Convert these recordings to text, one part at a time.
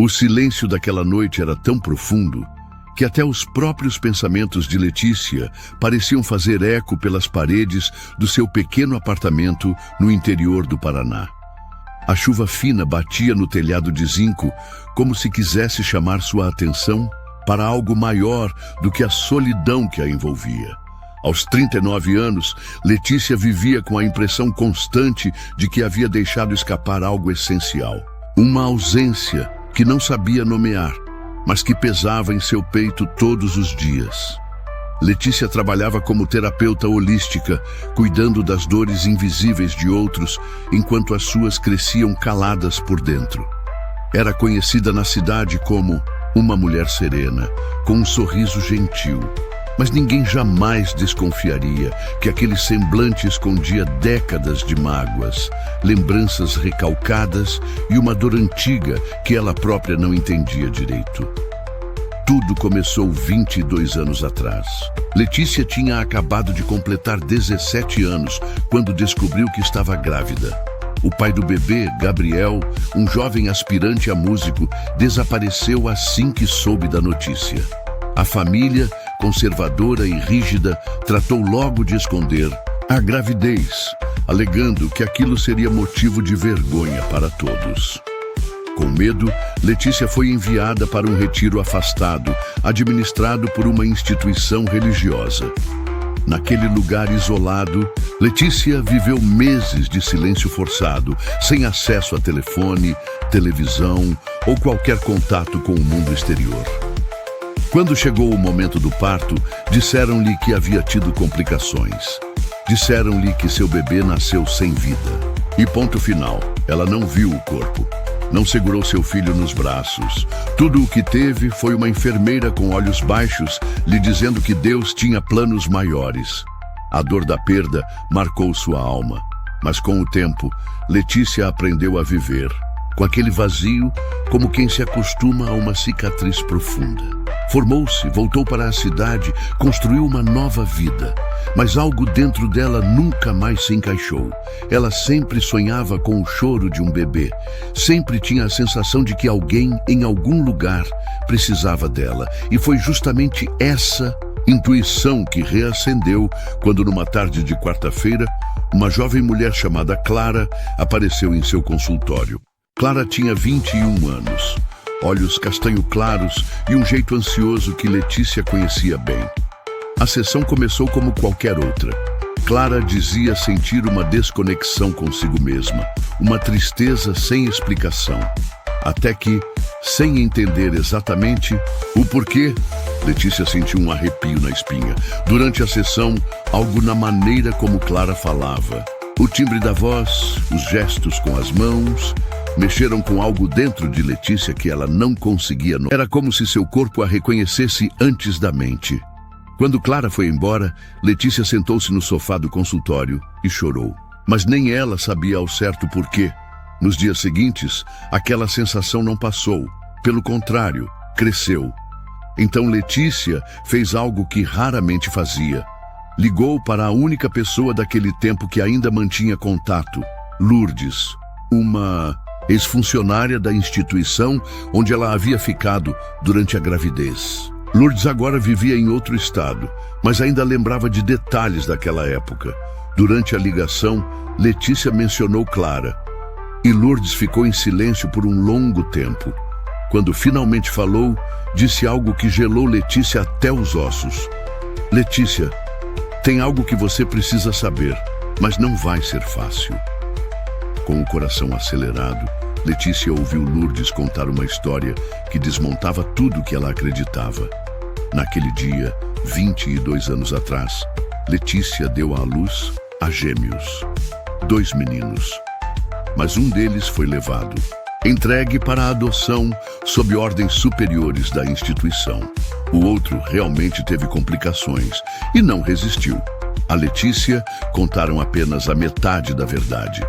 O silêncio daquela noite era tão profundo que até os próprios pensamentos de Letícia pareciam fazer eco pelas paredes do seu pequeno apartamento no interior do Paraná. A chuva fina batia no telhado de zinco como se quisesse chamar sua atenção para algo maior do que a solidão que a envolvia. Aos 39 anos, Letícia vivia com a impressão constante de que havia deixado escapar algo essencial. Uma ausência que não sabia nomear, mas que pesava em seu peito todos os dias. Letícia trabalhava como terapeuta holística, cuidando das dores invisíveis de outros, enquanto as suas cresciam caladas por dentro. Era conhecida na cidade como uma mulher serena, com um sorriso gentil. Mas ninguém jamais desconfiaria que aquele semblante escondia décadas de mágoas, lembranças recalcadas e uma dor antiga que ela própria não entendia direito. Tudo começou 22 anos atrás. Letícia tinha acabado de completar 17 anos quando descobriu que estava grávida. O pai do bebê, Gabriel, um jovem aspirante a músico, desapareceu assim que soube da notícia. A família, conservadora e rígida, tratou logo de esconder a gravidez, alegando que aquilo seria motivo de vergonha para todos. Com medo, Letícia foi enviada para um retiro afastado, administrado por uma instituição religiosa. Naquele lugar isolado, Letícia viveu meses de silêncio forçado, sem acesso a telefone, televisão ou qualquer contato com o mundo exterior. Quando chegou o momento do parto, disseram-lhe que havia tido complicações. Disseram-lhe que seu bebê nasceu sem vida. E ponto final, ela não viu o corpo. Não segurou seu filho nos braços. Tudo o que teve foi uma enfermeira com olhos baixos lhe dizendo que Deus tinha planos maiores. A dor da perda marcou sua alma. Mas com o tempo, Letícia aprendeu a viver, com aquele vazio, como quem se acostuma a uma cicatriz profunda. Formou-se, voltou para a cidade, construiu uma nova vida. Mas algo dentro dela nunca mais se encaixou. Ela sempre sonhava com o choro de um bebê. Sempre tinha a sensação de que alguém, em algum lugar, precisava dela. E foi justamente essa intuição que reacendeu quando, numa tarde de quarta-feira, uma jovem mulher chamada Clara apareceu em seu consultório. Clara tinha 21 anos. Olhos castanho claros e um jeito ansioso que Letícia conhecia bem. A sessão começou como qualquer outra. Clara dizia sentir uma desconexão consigo mesma, uma tristeza sem explicação. Até que, sem entender exatamente o porquê, Letícia sentiu um arrepio na espinha. Durante a sessão, algo na maneira como Clara falava. O timbre da voz, os gestos com as mãos, mexeram com algo dentro de Letícia que ela não conseguia notar. Era como se seu corpo a reconhecesse antes da mente. Quando Clara foi embora, Letícia sentou-se no sofá do consultório e chorou. Mas nem ela sabia ao certo por quê. Nos dias seguintes, aquela sensação não passou. Pelo contrário, cresceu. Então Letícia fez algo que raramente fazia. Ligou para a única pessoa daquele tempo que ainda mantinha contato, Lourdes, uma ex-funcionária da instituição onde ela havia ficado durante a gravidez. Lourdes agora vivia em outro estado, mas ainda lembrava de detalhes daquela época. Durante a ligação, Letícia mencionou Clara, e Lourdes ficou em silêncio por um longo tempo. Quando finalmente falou, disse algo que gelou Letícia até os ossos. Letícia, tem algo que você precisa saber, mas não vai ser fácil. Com o coração acelerado, Letícia ouviu Lourdes contar uma história que desmontava tudo que ela acreditava. Naquele dia, 22 anos atrás, Letícia deu à luz a gêmeos, 2 meninos. Mas um deles foi levado, entregue para a adoção sob ordens superiores da instituição. O outro realmente teve complicações e não resistiu. A Letícia contaram apenas a metade da verdade.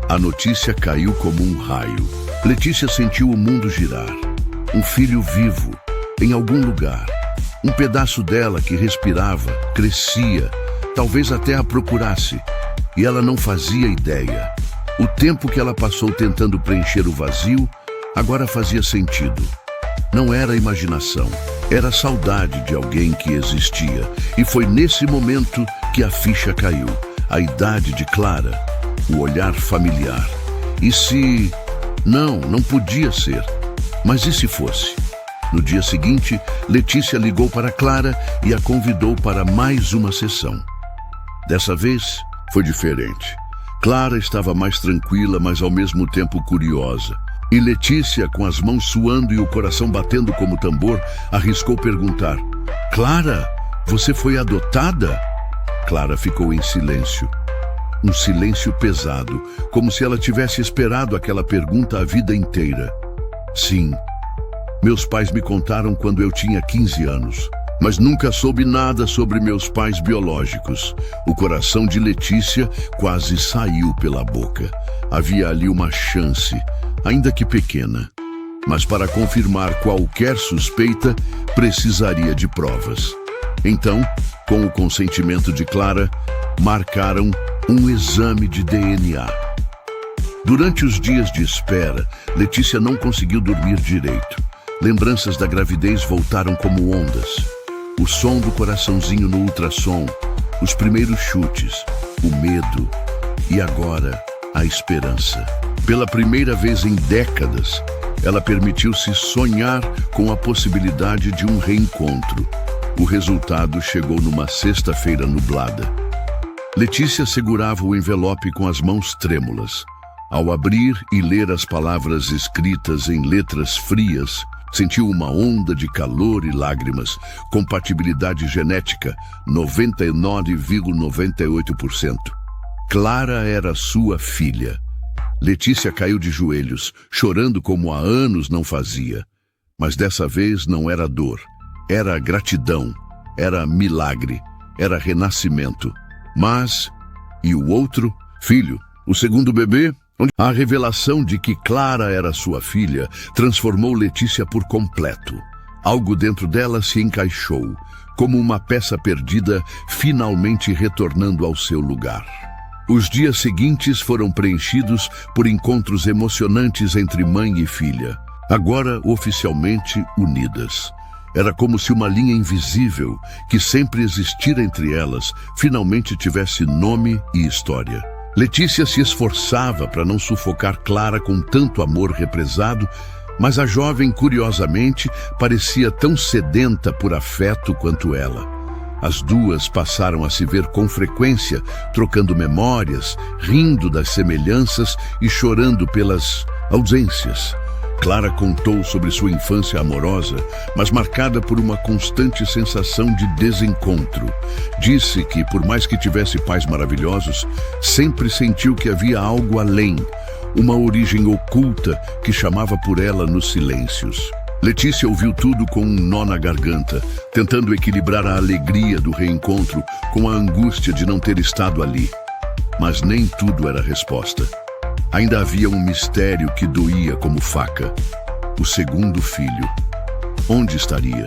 A notícia caiu como um raio. Letícia sentiu o mundo girar. Um filho vivo, em algum lugar. Um pedaço dela que respirava, crescia, talvez até a procurasse. E ela não fazia ideia. O tempo que ela passou tentando preencher o vazio Agora fazia sentido. Não era imaginação, era a saudade de alguém que existia. E foi nesse momento que a ficha caiu. A idade de Clara, o olhar familiar. E se... Não podia ser. Mas e se fosse? No dia seguinte, Letícia ligou para Clara e a convidou para mais uma sessão. Dessa vez, foi diferente. Clara estava mais tranquila, mas ao mesmo tempo curiosa. E Letícia, com as mãos suando e o coração batendo como tambor, arriscou perguntar: Clara, você foi adotada? Clara ficou em silêncio. Um silêncio pesado, como se ela tivesse esperado aquela pergunta a vida inteira. Sim, meus pais me contaram quando eu tinha 15 anos, mas nunca soube nada sobre meus pais biológicos. O coração de Letícia quase saiu pela boca. Havia ali uma chance, ainda que pequena. Mas para confirmar qualquer suspeita, precisaria de provas. Então, com o consentimento de Clara, marcaram um exame de DNA. Durante os dias de espera, Letícia não conseguiu dormir direito. Lembranças da gravidez voltaram como ondas. O som do coraçãozinho no ultrassom, os primeiros chutes, o medo e agora a esperança. Pela primeira vez em décadas, ela permitiu-se sonhar com a possibilidade de um reencontro. O resultado chegou numa sexta-feira nublada. Letícia segurava o envelope com as mãos trêmulas. Ao abrir e ler as palavras escritas em letras frias, sentiu uma onda de calor e lágrimas. Compatibilidade genética, 99,98%. Clara era sua filha. Letícia caiu de joelhos, chorando como há anos não fazia. Mas dessa vez não era dor, era gratidão, era milagre, era renascimento. Mas, e o outro filho, o segundo bebê? A revelação de que Clara era sua filha transformou Letícia por completo. Algo dentro dela se encaixou, como uma peça perdida finalmente retornando ao seu lugar. Os dias seguintes foram preenchidos por encontros emocionantes entre mãe e filha, agora oficialmente unidas. Era como se uma linha invisível, que sempre existira entre elas, finalmente tivesse nome e história. Letícia se esforçava para não sufocar Clara com tanto amor represado, mas a jovem, curiosamente, parecia tão sedenta por afeto quanto ela. As duas passaram a se ver com frequência, trocando memórias, rindo das semelhanças e chorando pelas ausências. Clara contou sobre sua infância amorosa, mas marcada por uma constante sensação de desencontro. Disse que, por mais que tivesse pais maravilhosos, sempre sentiu que havia algo além, uma origem oculta que chamava por ela nos silêncios. Letícia ouviu tudo com um nó na garganta, tentando equilibrar a alegria do reencontro com a angústia de não ter estado ali. Mas nem tudo era resposta. Ainda havia um mistério que doía como faca. O segundo filho. Onde estaria?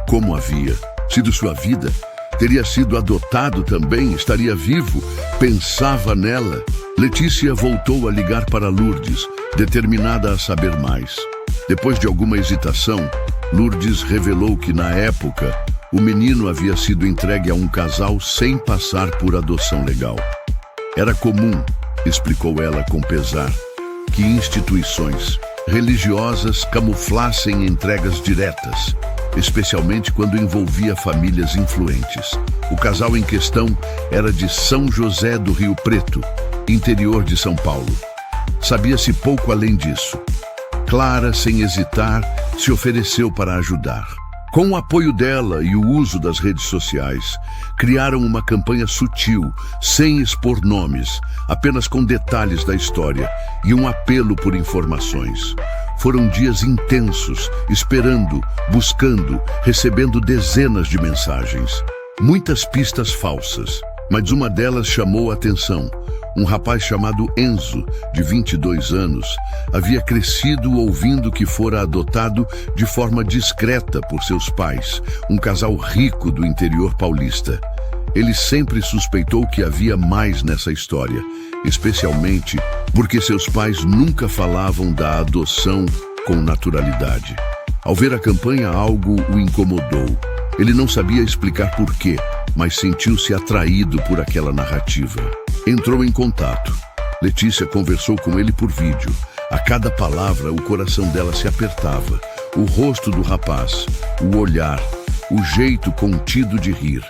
Como havia sido sua vida? Teria sido adotado também? Estaria vivo? Pensava nela. Letícia voltou a ligar para Lourdes, determinada a saber mais. Depois de alguma hesitação, Lourdes revelou que, na época, o menino havia sido entregue a um casal sem passar por adoção legal. Era comum, explicou ela com pesar, que instituições religiosas camuflassem entregas diretas, especialmente quando envolvia famílias influentes. O casal em questão era de São José do Rio Preto, interior de São Paulo. Sabia-se pouco além disso. Clara, sem hesitar, se ofereceu para ajudar. Com o apoio dela e o uso das redes sociais, criaram uma campanha sutil, sem expor nomes, apenas com detalhes da história e um apelo por informações. Foram dias intensos, esperando, buscando, recebendo dezenas de mensagens. Muitas pistas falsas, mas uma delas chamou a atenção. Um rapaz chamado Enzo, de 22 anos, havia crescido ouvindo que fora adotado de forma discreta por seus pais, um casal rico do interior paulista. Ele sempre suspeitou que havia mais nessa história, especialmente porque seus pais nunca falavam da adoção com naturalidade. Ao ver a campanha, algo o incomodou. Ele não sabia explicar por quê, mas sentiu-se atraído por aquela narrativa. Entrou em contato. Letícia conversou com ele por vídeo. A cada palavra, o coração dela se apertava. O rosto do rapaz, o olhar, o jeito contido de rir.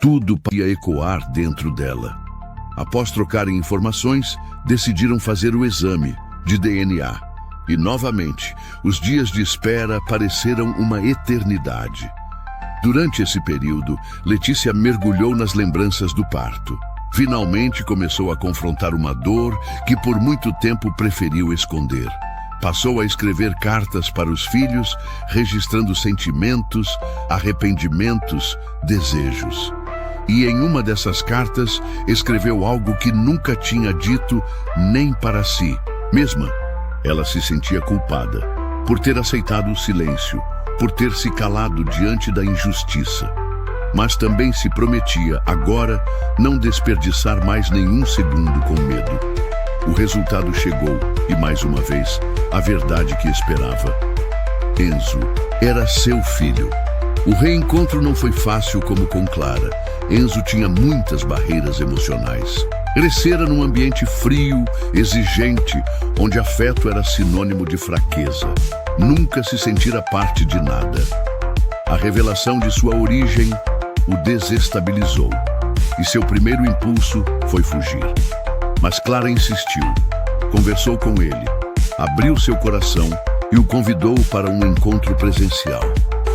Tudo parecia ecoar dentro dela. Após trocarem informações, decidiram fazer o exame de DNA. E, novamente, os dias de espera pareceram uma eternidade. Durante esse período, Letícia mergulhou nas lembranças do parto. Finalmente começou a confrontar uma dor que por muito tempo preferiu esconder. Passou a escrever cartas para os filhos, registrando sentimentos, arrependimentos, desejos. E em uma dessas cartas, escreveu algo que nunca tinha dito nem para si mesma. Ela se sentia culpada por ter aceitado o silêncio, por ter se calado diante da injustiça. Mas também se prometia, agora, não desperdiçar mais nenhum segundo com medo. O resultado chegou, e mais uma vez, a verdade que esperava. Enzo era seu filho. O reencontro não foi fácil como com Clara. Enzo tinha muitas barreiras emocionais. Crescera num ambiente frio, exigente, onde afeto era sinônimo de fraqueza. Nunca se sentira parte de nada. A revelação de sua origem o desestabilizou, e seu primeiro impulso foi fugir. Mas Clara insistiu, conversou com ele, abriu seu coração e o convidou para um encontro presencial.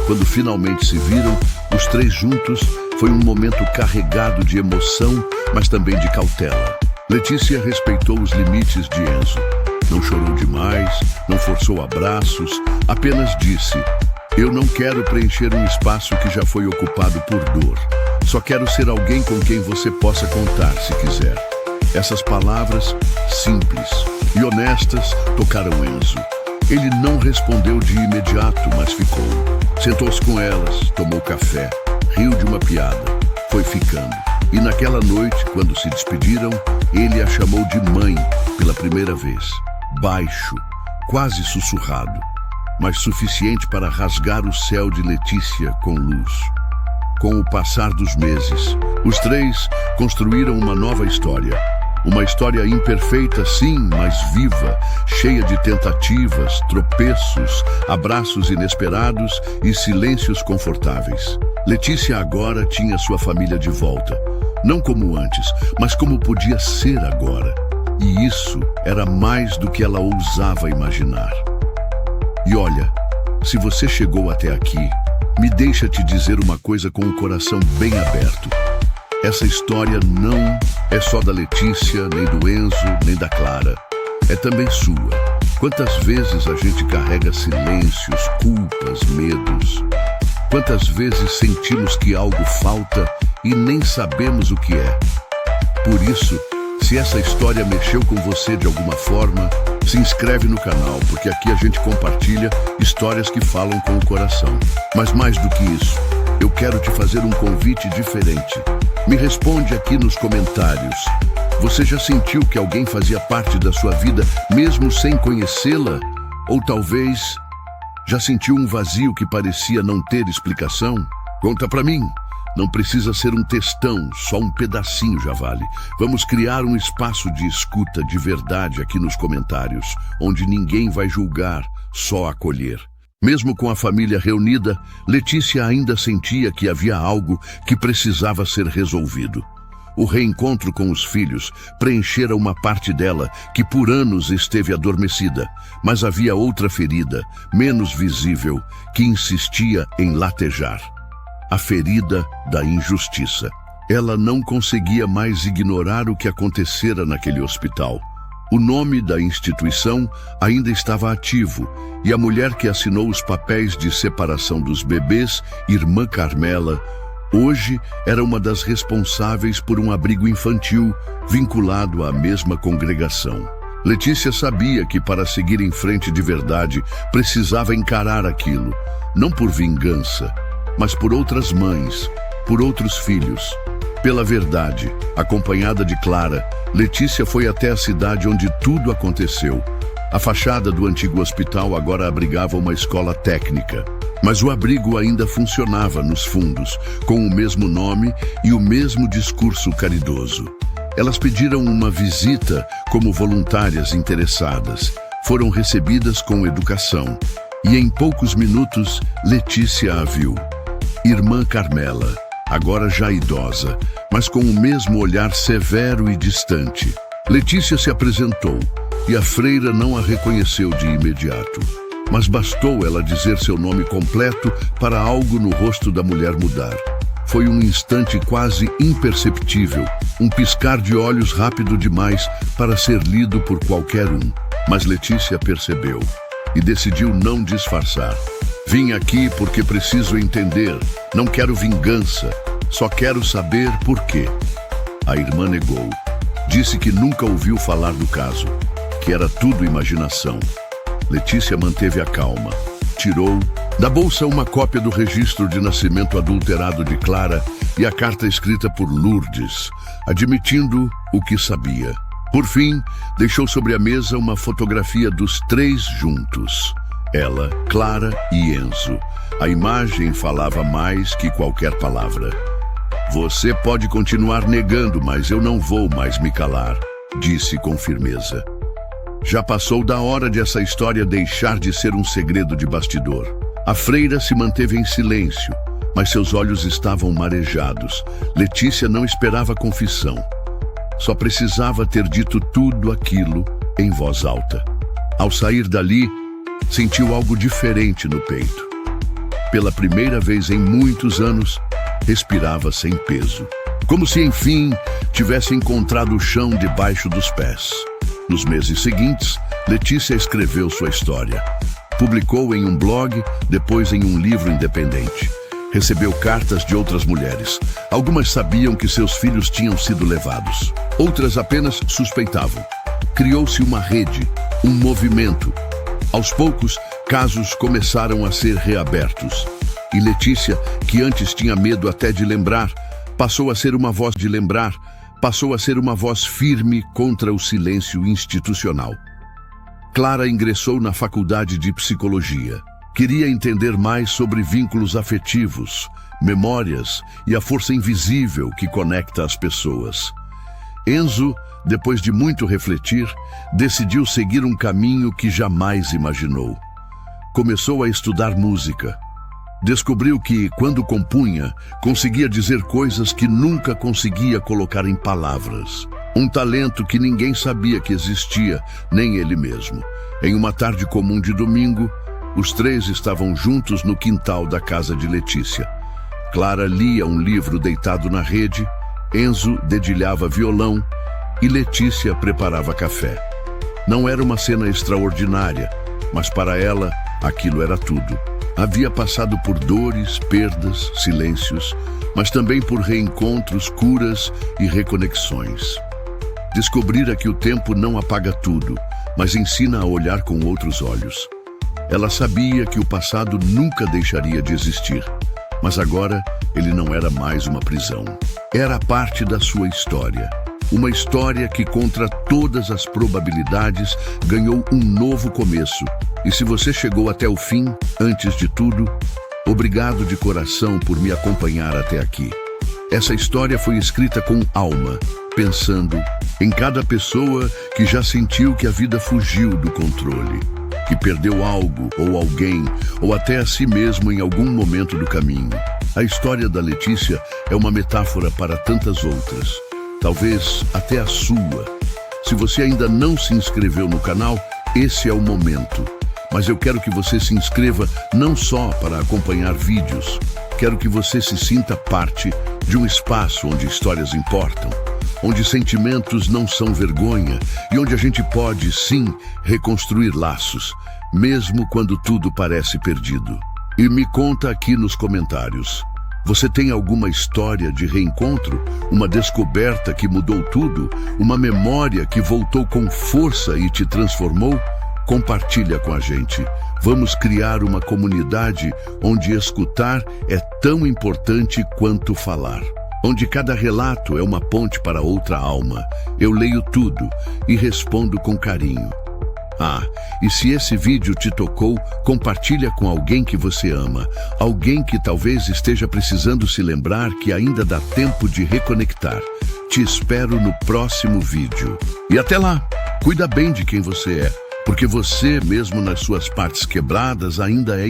Quando finalmente se viram, os três juntos, foi um momento carregado de emoção, mas também de cautela. Letícia respeitou os limites de Enzo. Não chorou demais, não forçou abraços, apenas disse: "Eu não quero preencher um espaço que já foi ocupado por dor. Só quero ser alguém com quem você possa contar se quiser." Essas palavras, simples e honestas, tocaram Enzo. Ele não respondeu de imediato, mas ficou. Sentou-se com elas, tomou café, riu de uma piada, foi ficando. E naquela noite, quando se despediram, ele a chamou de mãe pela primeira vez. Baixo, quase sussurrado, mas suficiente para rasgar o céu de Letícia com luz. Com o passar dos meses, os três construíram uma nova história. Uma história imperfeita, sim, mas viva, cheia de tentativas, tropeços, abraços inesperados e silêncios confortáveis. Letícia agora tinha sua família de volta. Não como antes, mas como podia ser agora. E isso era mais do que ela ousava imaginar. E olha, se você chegou até aqui, me deixa te dizer uma coisa com o coração bem aberto. Essa história não é só da Letícia, nem do Enzo, nem da Clara. É também sua. Quantas vezes a gente carrega silêncios, culpas, medos? Quantas vezes sentimos que algo falta e nem sabemos o que é? Por isso, se essa história mexeu com você de alguma forma, se inscreve no canal, porque aqui a gente compartilha histórias que falam com o coração. Mas mais do que isso, eu quero te fazer um convite diferente. Me responde aqui nos comentários. Você já sentiu que alguém fazia parte da sua vida mesmo sem conhecê-la? Ou talvez já sentiu um vazio que parecia não ter explicação? Conta pra mim. Não precisa ser um textão, só um pedacinho já vale. Vamos criar um espaço de escuta de verdade aqui nos comentários, onde ninguém vai julgar, só acolher. Mesmo com a família reunida, Letícia ainda sentia que havia algo que precisava ser resolvido. O reencontro com os filhos preenchera uma parte dela que por anos esteve adormecida, mas havia outra ferida, menos visível, que insistia em latejar. A ferida da injustiça. Ela não conseguia mais ignorar o que acontecera naquele hospital. O nome da instituição ainda estava ativo e a mulher que assinou os papéis de separação dos bebês, Irmã Carmela, hoje era uma das responsáveis por um abrigo infantil vinculado à mesma congregação. Letícia sabia que para seguir em frente de verdade precisava encarar aquilo, não por vingança, mas por outras mães, por outros filhos, Pela verdade, acompanhada de Clara, Letícia foi até a cidade onde tudo aconteceu. A fachada do antigo hospital agora abrigava uma escola técnica, mas o abrigo ainda funcionava nos fundos, com o mesmo nome e o mesmo discurso caridoso. Elas pediram uma visita como voluntárias interessadas. Foram recebidas com educação e em poucos minutos Letícia a viu. Irmã Carmela, agora já idosa, mas com o mesmo olhar severo e distante. Letícia se apresentou e a freira não a reconheceu de imediato. Mas bastou ela dizer seu nome completo para algo no rosto da mulher mudar. Foi um instante quase imperceptível, um piscar de olhos rápido demais para ser lido por qualquer um. Mas Letícia percebeu e decidiu não disfarçar. Vim aqui porque preciso entender, não quero vingança, só quero saber por quê. A irmã negou. Disse que nunca ouviu falar do caso, que era tudo imaginação. Letícia manteve a calma. Tirou da bolsa uma cópia do registro de nascimento adulterado de Clara e a carta escrita por Lourdes, admitindo o que sabia. Por fim, deixou sobre a mesa uma fotografia dos três juntos. Ela, Clara e Enzo. A imagem falava mais que qualquer palavra. Você pode continuar negando, mas eu não vou mais me calar, disse com firmeza. Já passou da hora de essa história deixar de ser um segredo de bastidor. A freira se manteve em silêncio, mas seus olhos estavam marejados. Letícia não esperava confissão. Só precisava ter dito tudo aquilo em voz alta. Ao sair dali, sentiu algo diferente no peito. Pela primeira vez em muitos anos, respirava sem peso. Como se, enfim, tivesse encontrado o chão debaixo dos pés. Nos meses seguintes, Letícia escreveu sua história. Publicou em um blog, depois em um livro independente. Recebeu cartas de outras mulheres. Algumas sabiam que seus filhos tinham sido levados. Outras apenas suspeitavam. Criou-se uma rede, um movimento. Aos poucos, casos começaram a ser reabertos. E Letícia, que antes tinha medo até de lembrar, passou a ser uma voz de lembrar, passou a ser uma voz firme contra o silêncio institucional. Clara ingressou na faculdade de psicologia. Queria entender mais sobre vínculos afetivos, memórias e a força invisível que conecta as pessoas. Enzo, depois de muito refletir, decidiu seguir um caminho que jamais imaginou. Começou a estudar música. Descobriu que, quando compunha, conseguia dizer coisas que nunca conseguia colocar em palavras. Um talento que ninguém sabia que existia, nem ele mesmo. Em uma tarde comum de domingo, os três estavam juntos no quintal da casa de Letícia. Clara lia um livro deitado na rede, Enzo dedilhava violão e Letícia preparava café. Não era uma cena extraordinária, mas para ela, aquilo era tudo. Havia passado por dores, perdas, silêncios, mas também por reencontros, curas e reconexões. Descobrira que o tempo não apaga tudo, mas ensina a olhar com outros olhos. Ela sabia que o passado nunca deixaria de existir, mas agora ele não era mais uma prisão. Era parte da sua história. Uma história que, contra todas as probabilidades, ganhou um novo começo. E se você chegou até o fim, antes de tudo, obrigado de coração por me acompanhar até aqui. Essa história foi escrita com alma, pensando em cada pessoa que já sentiu que a vida fugiu do controle, que perdeu algo ou alguém, ou até a si mesmo em algum momento do caminho. A história da Letícia é uma metáfora para tantas outras, talvez até a sua. Se você ainda não se inscreveu no canal, esse é o momento. Mas eu quero que você se inscreva não só para acompanhar vídeos, quero que você se sinta parte de um espaço onde histórias importam, onde sentimentos não são vergonha e onde a gente pode, sim, reconstruir laços, mesmo quando tudo parece perdido. E me conta aqui nos comentários, você tem alguma história de reencontro? Uma descoberta que mudou tudo? Uma memória que voltou com força e te transformou? Compartilha com a gente. Vamos criar uma comunidade onde escutar é tão importante quanto falar. onde cada relato é uma ponte para outra alma. Eu leio tudo e respondo com carinho. E se esse vídeo te tocou, compartilha com alguém que você ama, alguém que talvez esteja precisando se lembrar que ainda dá tempo de reconectar. Te espero no próximo vídeo. E até lá, cuida bem de quem você é, porque você, mesmo nas suas partes quebradas, ainda é